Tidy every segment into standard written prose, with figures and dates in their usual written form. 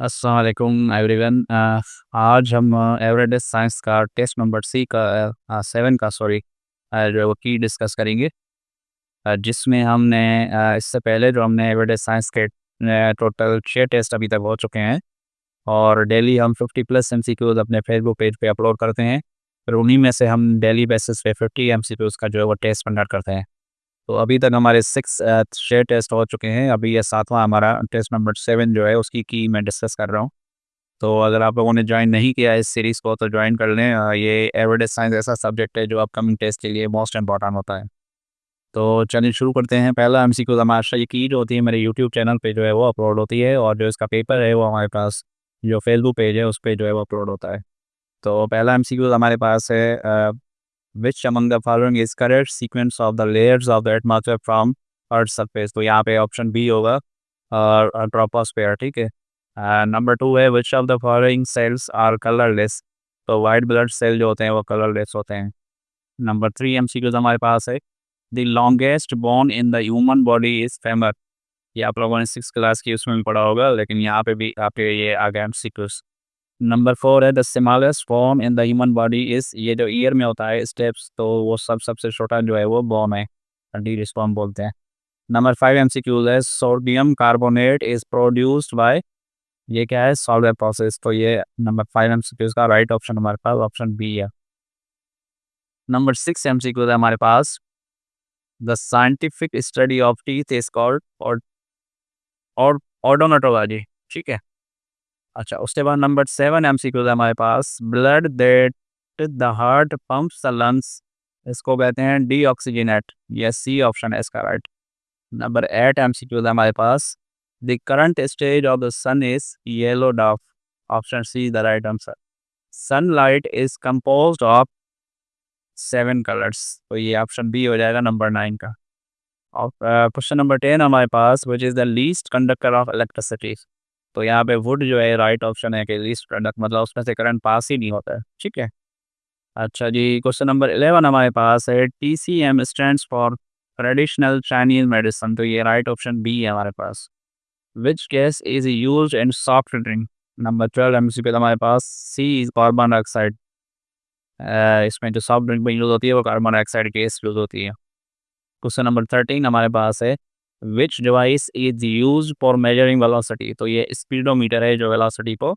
अस्सलाम वालेकुम एवरीवन। आज हम एवरेडी साइंस का टेस्ट नंबर 7 का जो है वो की डिस्कस करेंगे। जिसमें हमने इससे पहले जो हमने एवरेडी साइंस के टोटल 6 टेस्ट अभी तक हो चुके हैं और डेली हम 50 प्लस एमसीक्यूज अपने फेसबुक पेज पे अपलोड करते हैं। फिर उन्हीं में से हम डेली बेसिस पे 50 एमसीक्यूज का जो है वो टेस्ट कंडक्ट करते हैं। तो अभी तक हमारे 6 टैस्ट हो चुके हैं। अभी ये 7वां हमारा टेस्ट नंबर 7 जो है उसकी की मैं डिस्कस कर रहा हूँ। तो अगर आप लोगों ने जॉइन नहीं किया है इस सीरीज़ को तो जॉइन कर लें। ये एवरेज साइंस ऐसा सब्जेक्ट है जो अपकमिंग टेस्ट के लिए मोस्ट इंपॉर्टेंट होता है। तो चलिए शुरू करते हैं। पहला एमसीक्यू हमारा ये की जो होती है मेरे यूट्यूब चैनल पे जो है वो अपलोड होती है और जो इसका पेपर है वो हमारे पास जो फेसबुक पेज है उस पे जो है वो अपलोड होता है। तो पहला एमसीक्यू हमारे पास है which among the following is correct sequence of the layers of the atmosphere from earth surface. तो यहाँ पे ऑप्शन बी होगा और ट्रोपोस्फेयर, ठीक है। नंबर 2 है which of the following cells are colourless. तो वाइट ब्लड सेल जो होते हैं वो कलरलेस होते हैं। नंबर 3 एमसीक्यूज हमारे पास है the longest bone in the human body is femur. ये आप लोगों ने 6 क्लास की उसमें भी पढ़ा होगा, लेकिन यहाँ पे भी आपके ये आ गया एमसीक्यूज। नंबर 4 है the smallest bone in the human body is, ये जो ईयर में होता है स्टेप्स, तो वो सबसे छोटा जो है वो बोन है, डी रिस्पॉन बोलते हैं। नंबर 5 एमसीक्यूज है sodium carbonate is produced by, ये क्या है, सॉल्वर प्रोसेस। तो ये नंबर 5 एमसीक्यूज का राइट ऑप्शन हमारे पास ऑप्शन बी है। नंबर 6 एमसीक्यूज है हमारे पास the scientific study of teeth is called और ओडोनटोलॉजी, ठीक है। अच्छा, उसके बाद नंबर 7 एमसीक्यूज है हमारे पास blood that the heart pumps the lungs, इसको कहते हैं डीऑक्सीजनेट। ये सी ऑप्शन है इसका राइट। नंबर 8 एमसीक्यूज है हमारे पास the current stage of the sun is yellow dwarf, option C the right answer. Sunlight is composed of 7 colours, तो ये ऑप्शन बी हो जाएगा नंबर 9 का। और क्वेश्चन नंबर 10 हमारे पास which is the least conductor of electricity. तो यहाँ पे वुड जो है राइट ऑप्शन है कि लीस्ट कंडक्ट मतलब उसमें से करंट पास ही नहीं होता है, ठीक है। अच्छा जी, क्वेश्चन नंबर 11 हमारे पास है TCM stands for traditional Chinese medicine. तो ये राइट ऑप्शन बी है हमारे पास। Which gas is used in soft drink. Number 12 MCQ हमारे पास सी इज कार्बन डाइऑक्साइड। इसमें जो सॉफ्ट ड्रिंक में यूज़ होती है वो कार्बन डाइऑक्साइड गैस यूज़ होती है। क्वेश्चन नंबर 13 हमारे पास है विच device is use for measuring velocity. तो ये स्पीडोमीटर है जो वेलोसिटी को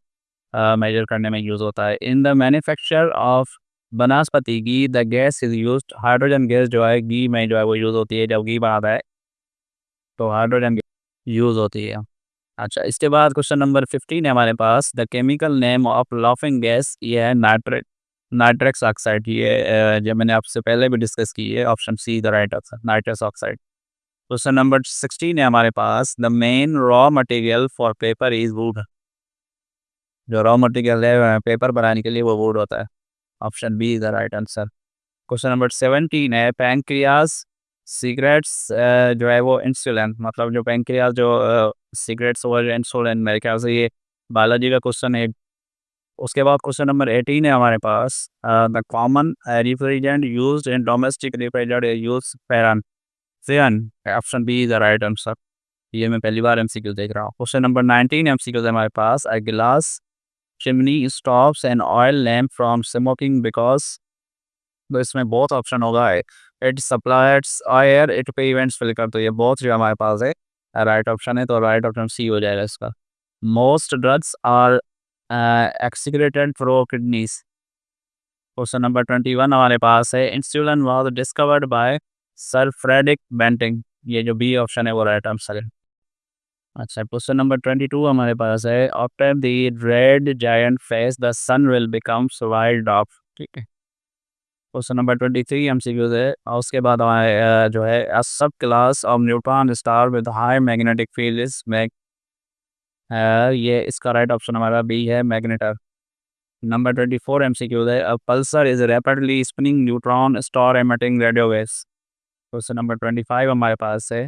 मेजर करने में यूज़ होता है। In the manufacture of vanaspati ghee the gas is used, hydrogen gas जो है घी में जो है वो यूज़ होती है, जब घी बनाता है तो हाइड्रोजन यूज़ होती है। अच्छा, इसके बाद क्वेश्चन नंबर 15 है हमारे पास the chemical name of laughing gas, ये है नाइट्रस ऑक्साइड। ये जो मैंने आपसे पहले भी डिस्कस की है, option C the right answer nitrous oxide. Question number 16 है हमारे पास the main raw material for paper is wood. जो रॉ मटेरियल है पेपर बनाने के लिए वो वुड होता है, option B is the right answer. Question number 17 है पैंक्रियास सिगरेट्स जो है वो इंसुलिन, मतलब जो पैंक्रियास जो सिगरेट्स और इंसुलिन, मेरे ख्याल से ये बायोलॉजी का क्वेश्चन है। उसके बाद क्वेश्चन नंबर 18 है हमारे पास the common refrigerant used in domestic refrigerator use freon seven, option B is the right answer. ये मैं पहली बार एमसीक्यू देख रहा हूँ। क्वेश्चन नंबर 19 एमसीक्यू है हमारे पास a glass chimney stops an oil lamp from smoking because, तो इसमें बहुत ऑप्शन होगा है it supplies air it prevents flicker. तो ये बहुत जो हमारे पास है राइट ऑप्शन है, तो राइट ऑप्शन सी हो जाएगा इसका। Most drugs are excreted through kidneys. Question number 21 हमारे पास है insulin was discovered by sir Frederick Banting. ये जो बी ऑप्शन है वो राइट आंसर है। अच्छा, क्वेश्चन नंबर 22 हमारे पास है after the red giant phase the sun will becomes wild off, ठीक है। क्वेश्चन नंबर 23 एमसीक्यूज है और उसके बाद हमारे जो है a sub class of neutron star with high magnetic field is ये इसका राइट ऑप्शन हमारा बी है मैग्नेटर। नंबर 24 एमसीक्यूज है a pulsar is rapidly spinning neutron star emitting radio waves. Question number 25 हमारे पास है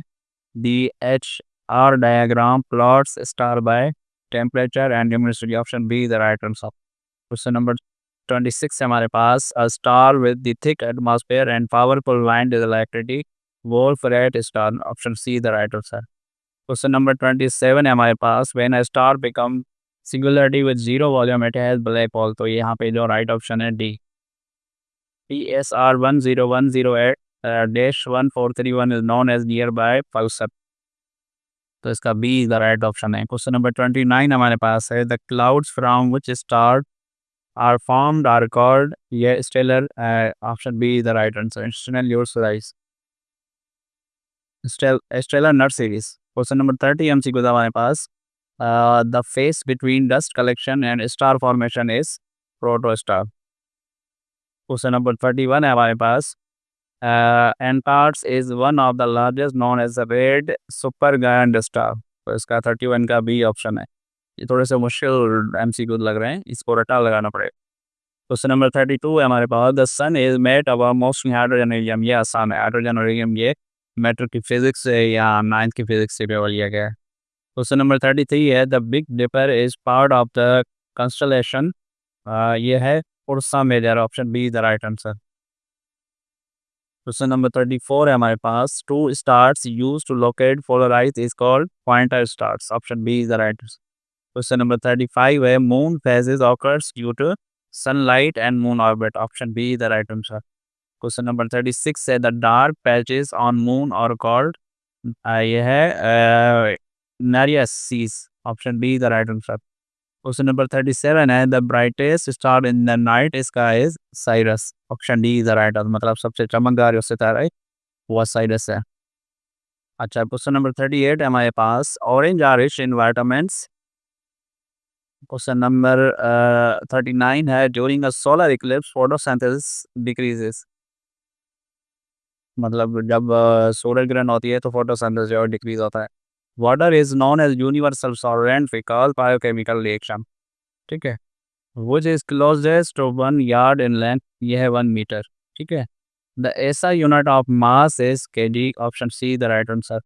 D H R diagram plots star by temperature and luminosity, option B the right answer. Question number 26 है हमारे पास a star with the thick atmosphere and powerful wind is electricity wolf red star, option C the right answer. Question number 27 है हमारे पास when a star become singularity with zero volume it has black hole, तो यहाँ पे जो right option है D. PSR 10108 dash 1431 is known as nearby pulsar, तो इसका B is the right option है। क्वेश्चन नंबर 29 हमारे पास है, the clouds from which star are formed are called, ये stellar, option B is the right answer, stellar your size, stellar nut series. Question number 30 MCQ था हमारे पास, the phase between dust collection and star formation is protostar. Question number 31 है हमारे पास, Antares is one of the largest known as the red supergiant star, तो इसका 31 का B option है। ये थोड़े से मुश्किल एमसीक्यू लग रहे हैं, इसको रटा लगाना पड़ेगा। क्वेश्चन नंबर 32 है हमारे पास, the sun is made of mostly hydrogen helium, ये आसान है, हाइड्रोजन और हीलियम ये मैटर की फिजिक्स से या नाइन्थ की फिजिक्स से पेपर लिया गया है। क्वेश्चन नंबर 33 है, the big dipper is part of the constellation, ये है Ursa Major, option B the right answer. Question number 34 है हमारे पास, two stars use to locate polaris is called pointer stars, option B is the right. Question number 35 है, moon phases occurs due to sunlight and moon orbit, option B is the right answer. Question number 36 है, the dark patches on moon और called, ये है narius seas, option B is the right answer. Question number 37 है, the brightest star in the night sky is Sirius, option D is the right answer, मतलब सबसे चमकदार जो सितारा है वो साइरस है। अच्छा, क्वेश्चन नंबर 38 है हमारे पास, orange are rich in vitamins. Question number 39 है, during a solar eclipse photosynthesis decreases, मतलब जब सूरज ग्रहण होती है तो फोटोसिंथेसिस जो डिक्रीज होता है। Water is known as universal solvent because biochemical reaction, ठीक है। Which is closest to 1 yard in length, ये है 1 मीटर, ठीक है। द ऐसा unit of mass is kg, option C the right answer.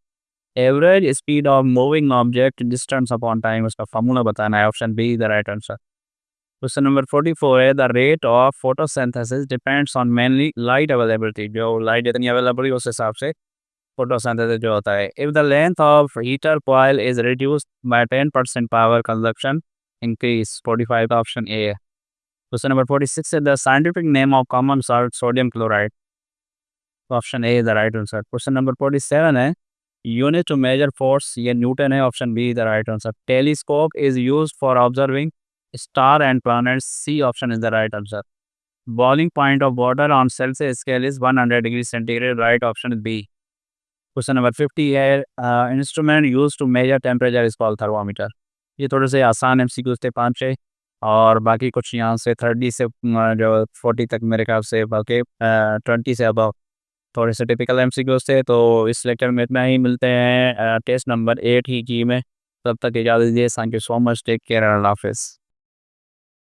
Average speed of moving object distance upon time, उसका formula बताना है, option B the right answer. Question number 44 है, the rate of photosynthesis depends on mainly light availability, जो light जितनी available है उस हिसाब से फोटोसिंथेसिस जो होता है। If the length of heater coil is reduced by 10% power consumption increase, 45 का ऑप्शन ए है। क्वेश्चन नंबर 46 है, the scientific name of common salt sodium chloride, option A is the right answer. Question number 47 है, unit to major force, ये Newton है, option B the right answer. Telescope is used for observing star and planets, C option is the right answer. Boiling point of water on Celsius scale is 100 degree centigrade, right option is B. Question number 50 है, instrument use to measure temperature is called thermometer, ये थोड़े से आसान MCQs थे 5-6, और बाकी कुछ यहाँ से 30 से जो 40 तक मेरे ख्याल से, बाकी 20 से अबव थोड़े से टिपिकल एमसीक्यूज थे। तो इस लेक्चर में इतना ही, मिलते हैं टेस्ट नंबर 8 ही की में, तब तक इजाज़त दीजिए। Thank you so much, take care, अल्लाह हाफिज़।